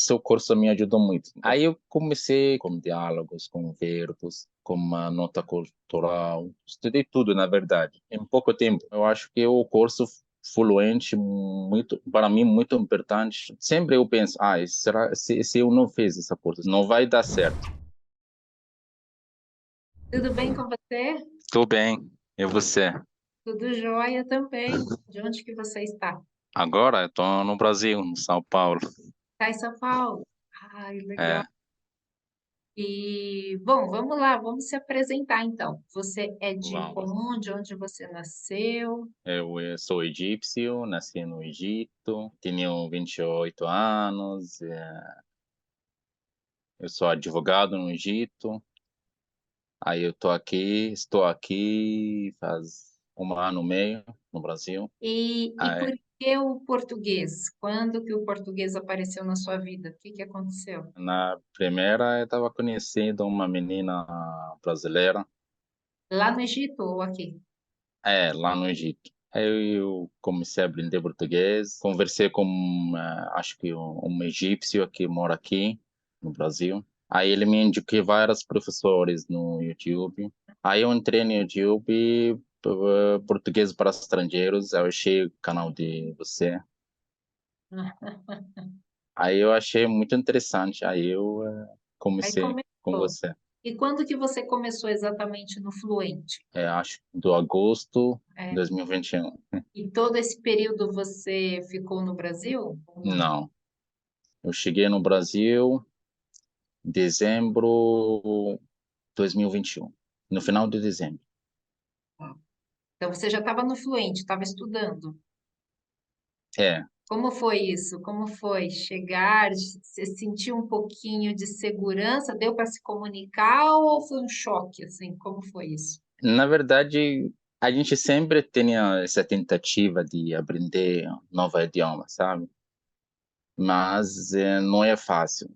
seu curso me ajudou muito. Aí eu comecei com diálogos, com verbos, com uma nota cultural. Estudei tudo, na verdade, em pouco tempo. Eu acho que o curso fluente muito para mim muito importante. Sempre eu penso, será se eu não fiz essa curso, não vai dar certo. Tudo bem com você? Tudo bem. E você? Tudo jóia também. De onde que você está? Agora estou no Brasil, em São Paulo. Está em São Paulo? Ai, É, legal. E, bom, vamos lá, vamos se apresentar então. Você é de vamos. onde? Onde você nasceu? Eu sou egípcio, nasci no Egito, tenho 28 anos, eu sou advogado no Egito. Aí eu estou aqui faz 1 ano e meio no Brasil. E por Aí, que o português? Quando que o português apareceu na sua vida? O que que aconteceu? na primeira eu estava conhecendo uma menina brasileira, Lá no Egito ou aqui? lá no Egito. Aí eu comecei a aprender português, conversei com, acho que um egípcio que mora aqui no Brasil. Aí ele me indicou vários professores no YouTube. Aí eu entrei no YouTube, português para estrangeiros. Eu achei o canal de você. Aí eu achei muito interessante. Aí eu Aí comecei com começou. você. E quando que você começou exatamente no Fluente? Acho que do agosto de É, 2021. e todo esse período você ficou no Brasil ou não? Não. Eu cheguei no Brasil em dezembro de 2021. No final de dezembro. Então você já estava no Fluente, estava estudando. É, Como foi isso? Como foi chegar? Você sentiu um pouquinho de segurança? Deu para se comunicar ou foi um choque assim? Como foi isso? na verdade, a gente sempre tem essa tentativa de aprender novo idioma, sabe? Mas não é fácil.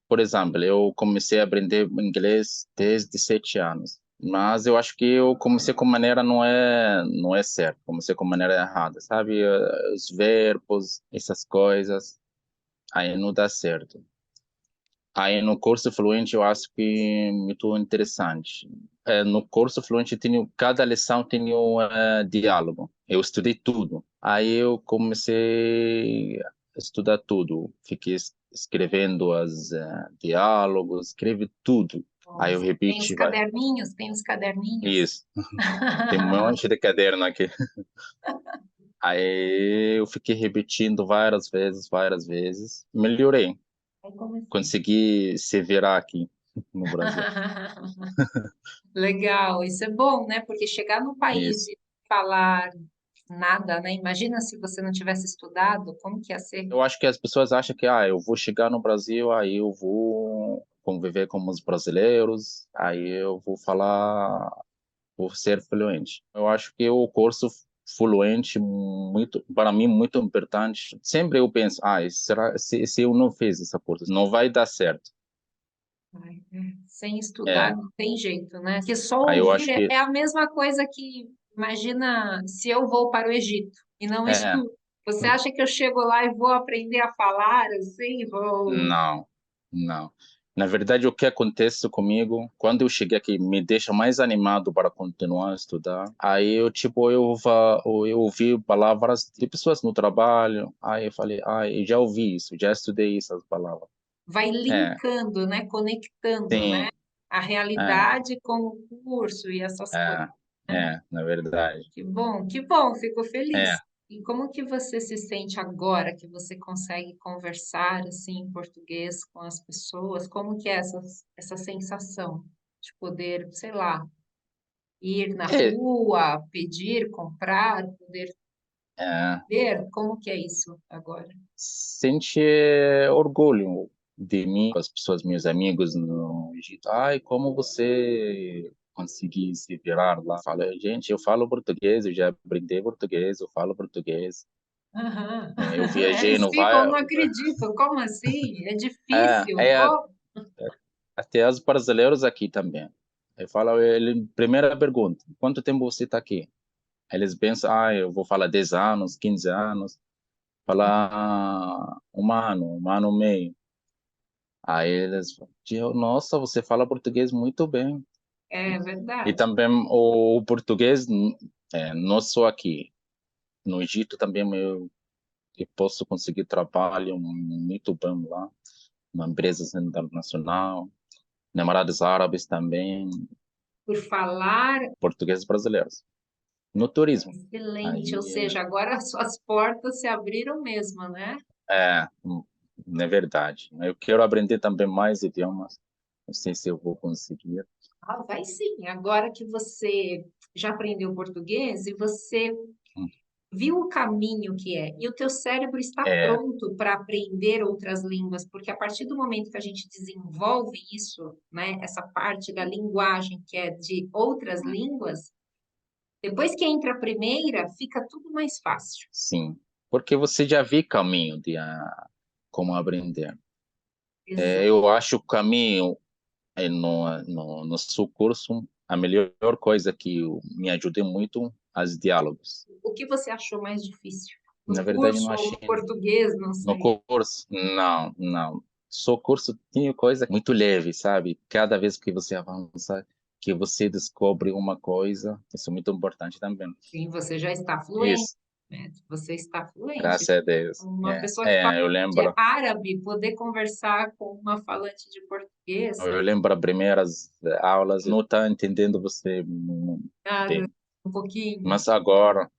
Por exemplo, eu comecei a aprender inglês desde 7 anos, mas eu acho que eu comecei com maneira não é certa, comecei com maneira errada, sabe? Os verbos, essas coisas, aí não dá certo. Aí no curso Fluente eu acho que é muito interessante. No curso Fluente tenho cada lição tem um diálogo. Eu estudei tudo. Aí eu comecei a estudar tudo. Fiquei escrevendo os diálogos, escrevi tudo. Aí eu Nossa, tem os repeti, vai. caderninhos, tem os caderninhos. Isso. Tem um monte de caderno aqui. Aí eu fiquei repetindo várias vezes, várias vezes. Melhorei. Aí comecei. Consegui se virar aqui no Brasil. Legal, isso é bom, né? Porque chegar no país Isso. e falar nada, né? Imagina se você não tivesse estudado, como que ia ser? Eu acho que as pessoas acham que eu vou chegar no Brasil, aí eu vou conviver com os brasileiros, aí eu vou falar, vou ser fluente. Eu acho que o curso fluente muito para mim muito importante. Sempre eu penso, será se eu não fiz essa curso, não vai dar certo. Ai, sem estudar É, não tem jeito, né? Que só aí eu ouvir acho que é a mesma coisa que, imagina se eu vou para o Egito e não é, estudo. Você acha que eu chego lá e vou aprender a falar assim? Vou. não, não. Na verdade, o que acontece comigo, quando eu cheguei aqui, me deixa mais animado para continuar a estudar. Aí eu, tipo, eu ouvi palavras de pessoas no trabalho. Aí eu falei, eu já ouvi isso, já estudei essas palavras. Vai É, linkando, né? Conectando, né? sim, A é, realidade com o curso e essas coisas. é, na verdade. Que bom, fico É, feliz. E como que você se sente agora que você consegue conversar assim em português com as pessoas? Como que é essa sensação de poder, sei lá, ir na é, rua, pedir, comprar, poder é. ver? Como que é isso agora? Sente orgulho de mim, com as pessoas, meus amigos no Egito. Como você conseguiu se virar lá? Fala, gente, eu falo português, eu já aprendi português, eu falo português. Aham. Eu viajei Eles no ficam, vai, não acredito, como assim? É é, difícil. é, até os brasileiros aqui também. Eu falo, primeira pergunta, quanto tempo você está aqui? Eles pensam, eu vou falar 10 anos, 15 anos. falar um ano e meio. Aí eles falam, "Tio, nossa, você fala português muito bem." É E verdade. também o português, não só aqui, no Egito também eu posso conseguir trabalho muito bem lá, uma empresa internacional, namorados árabes também, Por falar, portugueses brasileiros, no turismo. excelente. Ou Aí, seja, agora as suas portas se abriram mesmo, né? é, é verdade. Eu quero aprender também mais idiomas, não sei se eu vou conseguir. Ah, vai sim. Agora que você já aprendeu português e você viu o caminho que é, e o teu cérebro está É, pronto para aprender outras línguas, porque a partir do momento que a gente desenvolve isso, né, essa parte da linguagem que é de outras línguas, depois que entra a primeira, fica tudo mais fácil. sim, porque você já viu caminho de como aprender. Exato. Eu acho o caminho no seu curso, a melhor coisa que me ajudou muito, as diálogos. O que você achou mais difícil? Na No verdade, não curso ou achei no português? Não no sei. curso, não, não. Só curso tinha coisa muito leve, sabe? Cada vez que você avança, que você descobre uma coisa, isso é muito importante também. Sim, você já está fluente, Isso, né? Você está fluente. graças a Deus. Uma pessoa que fala Eu de lembro, árabe poder conversar com uma falante de português, eu lembro as primeiras aulas, não tá entendendo você nada, bem. um pouquinho. Mas agora,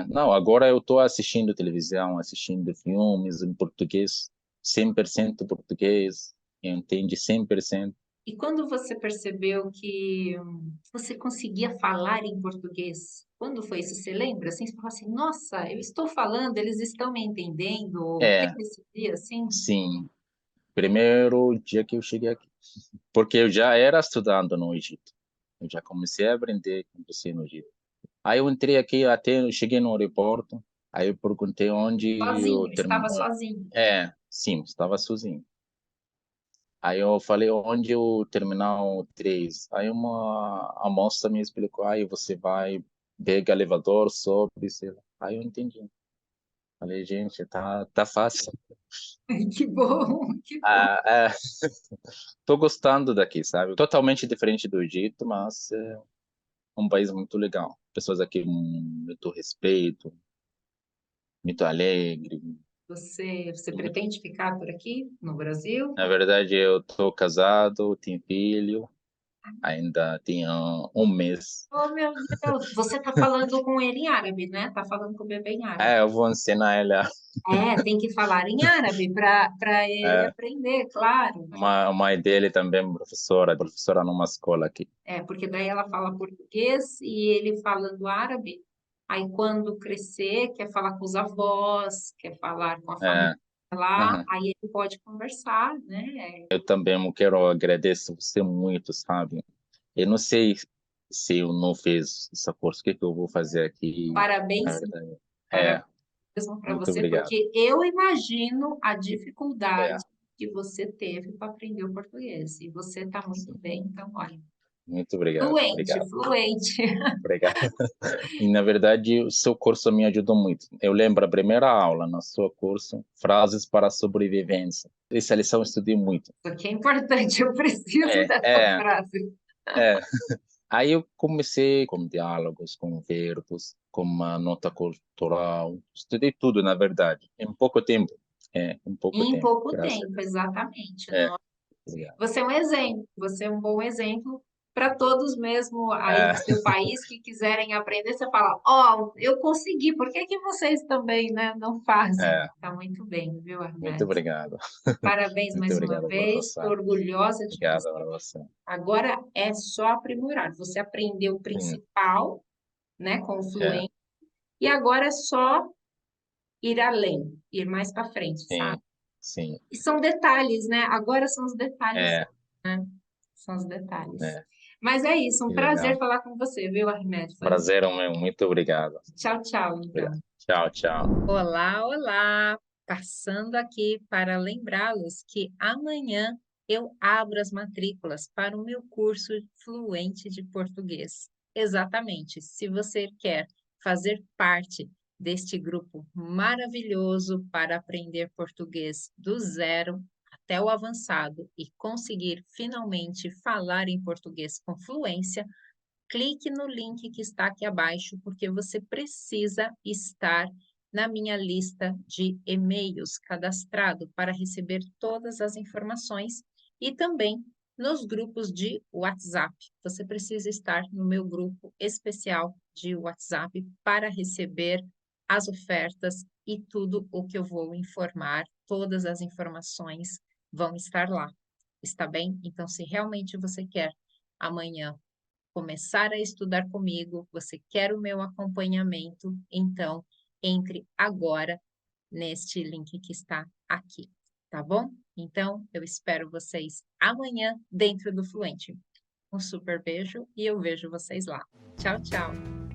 não, agora eu estou assistindo televisão, assistindo filmes em português, 100% português, eu entendo 100%. E quando você percebeu que você conseguia falar em português? Quando foi isso? Você lembra? Assim, você falou assim, nossa, eu estou falando, eles estão me entendendo. Tem É, esse dia assim? sim, primeiro dia que eu cheguei aqui, porque eu já era estudando no Egito, eu já comecei a aprender com você no Egito. Aí eu entrei aqui, até eu cheguei no aeroporto, aí eu perguntei onde eu Sozinho, estava terminei. sozinho. Sim, estava sozinho. Aí eu falei onde o terminal 3. Aí a moça me explicou, aí você vai, pega elevador, sobe, sei lá. Aí eu entendi. Falei, gente, tá fácil. Que bom, que bom. Ah, tô gostando daqui, sabe? Totalmente diferente do Egito, mas é um país muito legal. Pessoas aqui muito respeito, muito alegre. Você Muito... pretende ficar por aqui, no Brasil? Na verdade, eu tô casado, tenho filho, ainda tenho um mês. Oh, meu Deus, você está falando com ele em árabe, né? Está falando com o bebê em árabe. Eu vou ensinar ela. É, tem que falar em árabe para ele É, aprender, claro. a mãe dele também é professora numa escola aqui. É, porque daí ela fala português e ele falando árabe. Aí, quando crescer, quer falar com os avós, quer falar com a família É, lá, aham. aí ele pode conversar, né? Eu também quero agradecer você muito, sabe? Eu não sei se eu não fiz esse curso, o que que eu vou fazer aqui, na Parabéns, verdade. parabéns É, mesmo para muito você, obrigado. porque eu imagino a dificuldade É, que você teve para aprender o português. E você está muito sim, bem, então, olha, muito obrigado, fluente, obrigado, fluente. obrigado. E, na verdade, o seu curso me ajudou muito. Eu lembro a primeira aula no seu curso, Frases para a Sobrevivência. Essa lição eu estudei muito. Isso aqui é importante, eu preciso É, dessa é, frase. é. Aí eu comecei com diálogos, com verbos, com uma nota cultural. Estudei tudo, na verdade, em pouco tempo. Em pouco Em tempo, pouco graças a tempo, Deus. exatamente. É, obrigado. Você é um exemplo, você é um bom exemplo para todos mesmo aí É, do seu país que quiserem aprender. Você fala, ó, eu consegui, por que que vocês também, né, não fazem? é, Tá muito bem, viu, muito Ahmed? obrigado. Parabéns Muito mais uma obrigado por vez, você. estou orgulhosa de Obrigado você. por você. Agora é só aprimorar. Você aprendeu o Sim, principal, né, com o é, fluente, e agora é só ir além, ir mais para frente, sabe? sim, sim. E são detalhes, né? Agora são os detalhes, É, né? São os detalhes. é, Mas é isso, um que prazer legal. falar com você, viu, Arlimedes? Foi um Prazer é meu. Muito obrigado. tchau, tchau, Obrigado. então. Tchau, tchau. Olá, olá! Passando aqui para lembrá-los que amanhã eu abro as matrículas para o meu curso fluente de português. Exatamente. Se você quer fazer parte deste grupo maravilhoso para aprender português do zero até o avançado e conseguir finalmente falar em português com fluência, clique no link que está aqui abaixo, porque você precisa estar na minha lista de e-mails cadastrado para receber todas as informações e também nos grupos de WhatsApp. Você precisa estar no meu grupo especial de WhatsApp para receber as ofertas e tudo o que eu vou informar, todas as informações vão estar lá. Está bem? Então, se realmente você quer amanhã começar a estudar comigo, você quer o meu acompanhamento, então entre agora neste link que está aqui, tá bom? Então, eu espero vocês amanhã dentro do Fluente. Um super beijo e eu vejo vocês lá. Tchau, tchau!